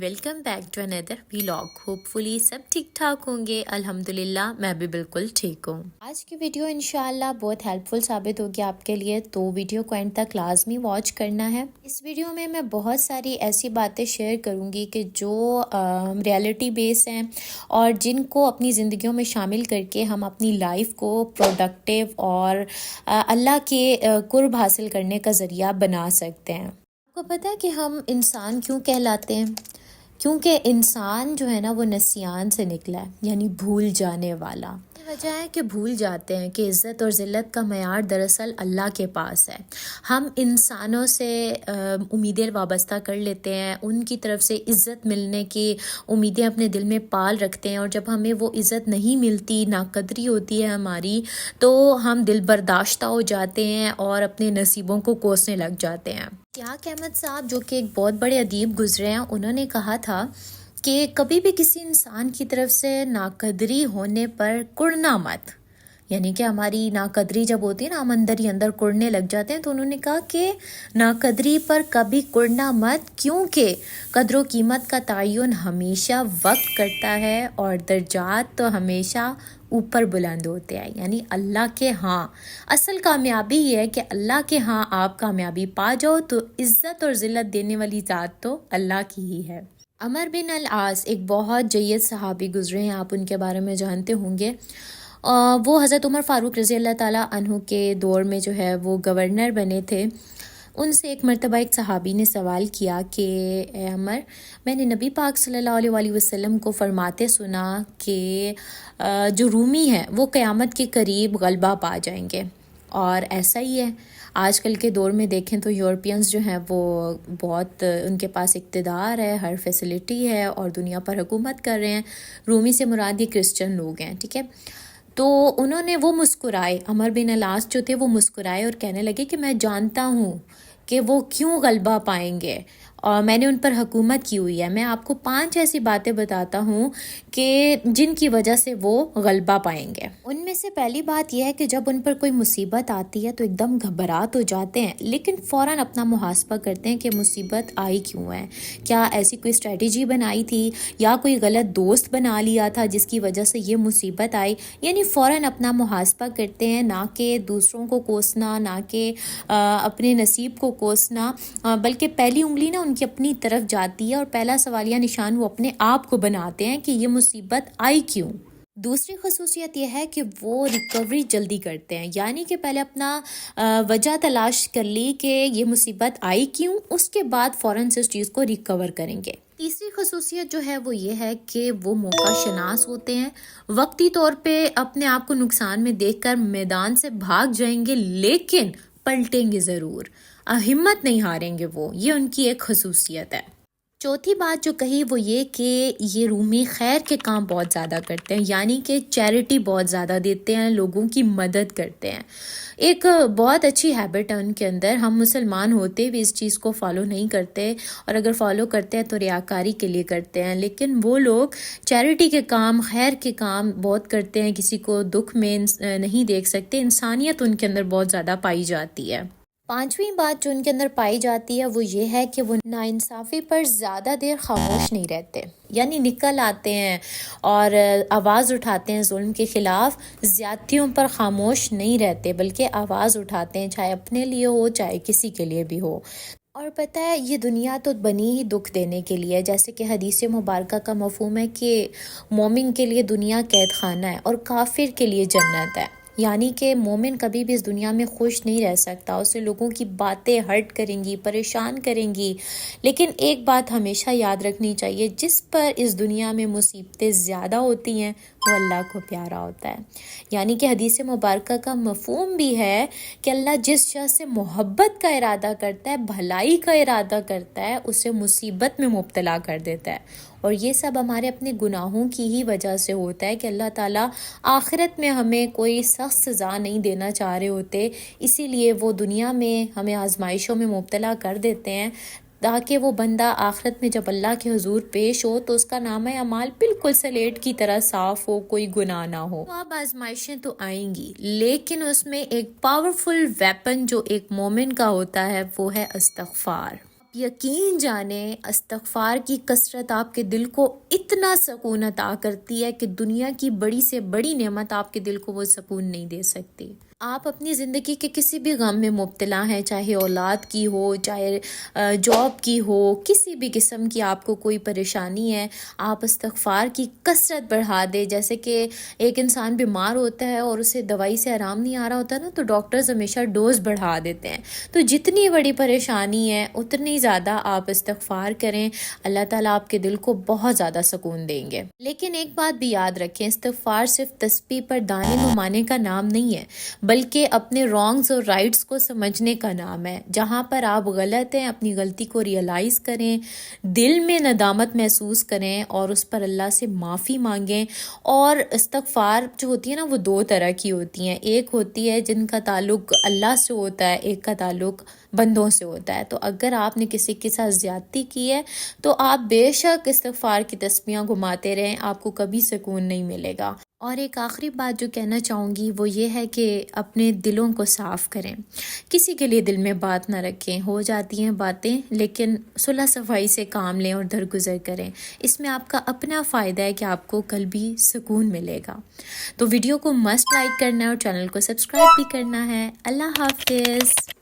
Welcome back to اندر vlog. Hopefully سب ٹھیک ٹھاک ہوں گے. الحمدللہ میں بھی بالکل ٹھیک ہوں. آج کی ویڈیو انشاءاللہ بہت ہیلپ فل ثابت ہوگی آپ کے لیے، تو ویڈیو کو اینڈ تک لازمی واچ کرنا ہے. اس ویڈیو میں میں بہت ساری ایسی باتیں شیئر کروں گی کہ جو ریالٹی بیس ہیں اور جن کو اپنی زندگیوں میں شامل کر کے ہم اپنی لائف کو پروڈکٹیو اور اللہ کے قرب حاصل کرنے کا ذریعہ بنا سکتے ہیں. آپ کو پتہ ہے کہ ہم انسان کیوں کہلاتے ہیں؟ کیونکہ انسان جو ہے نا وہ نسیان سے نکلا ہے، یعنی بھول جانے والا. یہ وجہ ہے کہ بھول جاتے ہیں کہ عزت اور ذلت کا معیار دراصل اللہ کے پاس ہے. ہم انسانوں سے امیدیں وابستہ کر لیتے ہیں، ان کی طرف سے عزت ملنے کی امیدیں اپنے دل میں پال رکھتے ہیں، اور جب ہمیں وہ عزت نہیں ملتی، ناقدری ہوتی ہے ہماری، تو ہم دل برداشتہ ہو جاتے ہیں اور اپنے نصیبوں کو کوسنے لگ جاتے ہیں. سیاق احمد صاحب جو کہ ایک بہت بڑے ادیب گزرے ہیں، انہوں نے کہا تھا کہ کبھی بھی کسی انسان کی طرف سے ناقدری ہونے پر کڑنا مت. یعنی کہ ہماری ناقدری جب ہوتی ہے نا، ہم اندر ہی اندر کڑنے لگ جاتے ہیں، تو انہوں نے کہا کہ ناقدری پر کبھی کڑنا مت، کیونکہ قدر و قیمت کا تعین ہمیشہ وقت کرتا ہے اور درجات تو ہمیشہ اوپر بلند ہوتے ہیں. یعنی اللہ کے ہاں اصل کامیابی یہ ہے کہ اللہ کے ہاں آپ کامیابی پا جاؤ، تو عزت اور ذلت دینے والی ذات تو اللہ کی ہی ہے. عمر بن العاص ایک بہت جید صحابی گزرے ہیں، آپ ان کے بارے میں جانتے ہوں گے. وہ حضرت عمر فاروق رضی اللہ تعالیٰ عنہ کے دور میں جو ہے وہ گورنر بنے تھے. ان سے ایک مرتبہ ایک صحابی نے سوال کیا کہ اے عمر، میں نے نبی پاک صلی اللہ علیہ وآلہ وسلم کو فرماتے سنا کہ جو رومی ہیں وہ قیامت کے قریب غلبہ پا جائیں گے، اور ایسا ہی ہے. آج کل کے دور میں دیکھیں تو یورپینز جو ہیں وہ بہت ان کے پاس اقتدار ہے، ہر فیسلٹی ہے اور دنیا پر حکومت کر رہے ہیں. رومی سے مراد یہ کرسچن لوگ ہیں، ٹھیک ہے. تو انہوں نے وہ مسکرائے، عمر بن العاص جو تھے وہ مسکرائے اور کہنے لگے کہ میں جانتا ہوں کہ وہ کیوں غلبہ پائیں گے، اور میں نے ان پر حکومت کی ہوئی ہے. میں آپ کو 5 ایسی باتیں بتاتا ہوں کہ جن کی وجہ سے وہ غلبہ پائیں گے. ان میں سے پہلی بات یہ ہے کہ جب ان پر کوئی مصیبت آتی ہے تو ایک دم گھبراہٹ ہو جاتے ہیں، لیکن فوراً اپنا محاسبہ کرتے ہیں کہ مصیبت آئی کیوں ہے. کیا ایسی کوئی اسٹریٹجی بنائی تھی یا کوئی غلط دوست بنا لیا تھا جس کی وجہ سے یہ مصیبت آئی. یعنی فوراً اپنا محاسبہ کرتے ہیں، نہ کہ دوسروں کو کوسنا، نہ کہ اپنے نصیب کو کوسنا، بلکہ پہلی انگلی نا ان کی اپنی طرف جاتی ہے اور پہلا سوالیہ نشان وہ اپنے آپ کو بناتے ہیں کہ یہ مصیبت آئی کیوں. دوسری خصوصیت یہ ہے کہ وہ ریکوری جلدی کرتے ہیں، یعنی کہ پہلے اپنا وجہ تلاش کر لی کہ یہ مصیبت آئی کیوں، اس کے بعد فوراً سے اس چیز کو ریکور کریں گے. تیسری خصوصیت جو ہے وہ یہ ہے کہ وہ موقع شناس ہوتے ہیں. وقتی طور پہ اپنے آپ کو نقصان میں دیکھ کر میدان سے بھاگ جائیں گے، لیکن پلٹیں گے ضرور، ہمت نہیں ہاریں گے. وہ یہ ان کی ایک خصوصیت ہے. چوتھی بات جو کہی وہ یہ کہ یہ رومی خیر کے کام بہت زیادہ کرتے ہیں، یعنی کہ چیریٹی بہت زیادہ دیتے ہیں، لوگوں کی مدد کرتے ہیں. ایک بہت اچھی ہیبٹ ہے ان کے اندر. ہم مسلمان ہوتے بھی اس چیز کو فالو نہیں کرتے، اور اگر فالو کرتے ہیں تو ریاکاری کے لیے کرتے ہیں، لیکن وہ لوگ چیریٹی کے کام، خیر کے کام بہت کرتے ہیں. کسی کو دکھ میں نہیں دیکھ سکتے، انسانیت ان کے اندر بہت زیادہ پائی جاتی ہے. پانچویں بات جو ان کے اندر پائی جاتی ہے وہ یہ ہے کہ وہ ناانصافی پر زیادہ دیر خاموش نہیں رہتے، یعنی نکل آتے ہیں اور آواز اٹھاتے ہیں ظلم کے خلاف. زیادتیوں پر خاموش نہیں رہتے بلکہ آواز اٹھاتے ہیں، چاہے اپنے لیے ہو چاہے کسی کے لیے بھی ہو. اور پتہ ہے یہ دنیا تو بنی ہی دکھ دینے کے لیے، جیسے کہ حدیث مبارکہ کا مفہوم ہے کہ مومن کے لیے دنیا قید خانہ ہے اور کافر کے لیے جنت ہے. یعنی کہ مومن کبھی بھی اس دنیا میں خوش نہیں رہ سکتا، اسے لوگوں کی باتیں ہرٹ کریں گی، پریشان کریں گی. لیکن ایک بات ہمیشہ یاد رکھنی چاہیے، جس پر اس دنیا میں مصیبتیں زیادہ ہوتی ہیں وہ اللہ کو پیارا ہوتا ہے. یعنی کہ حدیث مبارکہ کا مفہوم بھی ہے کہ اللہ جس شخص سے محبت کا ارادہ کرتا ہے، بھلائی کا ارادہ کرتا ہے، اسے مصیبت میں مبتلا کر دیتا ہے. اور یہ سب ہمارے اپنے گناہوں کی ہی وجہ سے ہوتا ہے کہ اللہ تعالیٰ آخرت میں ہمیں کوئی سخت سزا نہیں دینا چاہ رہے ہوتے، اسی لیے وہ دنیا میں ہمیں آزمائشوں میں مبتلا کر دیتے ہیں، تاکہ وہ بندہ آخرت میں جب اللہ کے حضور پیش ہو تو اس کا نامہ اعمال بالکل سلیٹ کی طرح صاف ہو، کوئی گناہ نہ ہو. اب آزمائشیں تو آئیں گی، لیکن اس میں ایک پاورفل ویپن جو ایک مومن کا ہوتا ہے وہ ہے استغفار. یقین جانیں استغفار کی کثرت آپ کے دل کو اتنا سکون عطا کرتی ہے کہ دنیا کی بڑی سے بڑی نعمت آپ کے دل کو وہ سکون نہیں دے سکتی۔ آپ اپنی زندگی کے کسی بھی غم میں مبتلا ہیں، چاہے اولاد کی ہو، چاہے جاب کی ہو، کسی بھی قسم کی آپ کو کوئی پریشانی ہے، آپ استغفار کی کثرت بڑھا دیں۔ جیسے کہ ایک انسان بیمار ہوتا ہے اور اسے دوائی سے آرام نہیں آ رہا ہوتا نا، تو ڈاکٹرز ہمیشہ ڈوز بڑھا دیتے ہیں۔ تو جتنی بڑی پریشانی ہے اتنی زیادہ آپ استغفار کریں، اللہ تعالیٰ آپ کے دل کو بہت زیادہ سکون دیں گے۔ لیکن ایک بات بھی یاد رکھیں، استغفار صرف تسبیح پر دانے نمانے کا نام نہیں ہے، بلکہ اپنے رانگز اور رائٹس کو سمجھنے کا نام ہے۔ جہاں پر آپ غلط ہیں، اپنی غلطی کو ریئلائز کریں، دل میں ندامت محسوس کریں اور اس پر اللہ سے معافی مانگیں۔ اور استغفار جو ہوتی ہے نا، وہ دو طرح کی ہوتی ہیں، ایک ہوتی ہے جن کا تعلق اللہ سے ہوتا ہے، ایک کا تعلق بندوں سے ہوتا ہے۔ تو اگر آپ نے کسی کے ساتھ زیادتی کی ہے تو آپ بے شک استغفار کی تسبیحاں گھماتے رہیں، آپ کو کبھی سکون نہیں ملے گا۔ اور ایک آخری بات جو کہنا چاہوں گی وہ یہ ہے کہ اپنے دلوں کو صاف کریں، کسی کے لیے دل میں بات نہ رکھیں۔ ہو جاتی ہیں باتیں، لیکن صلح صفائی سے کام لیں اور درگزر کریں، اس میں آپ کا اپنا فائدہ ہے کہ آپ کو قلبی سکون ملے گا۔ تو ویڈیو کو مسٹ لائک کرنا ہے اور چینل کو سبسکرائب بھی کرنا ہے۔ اللہ حافظ۔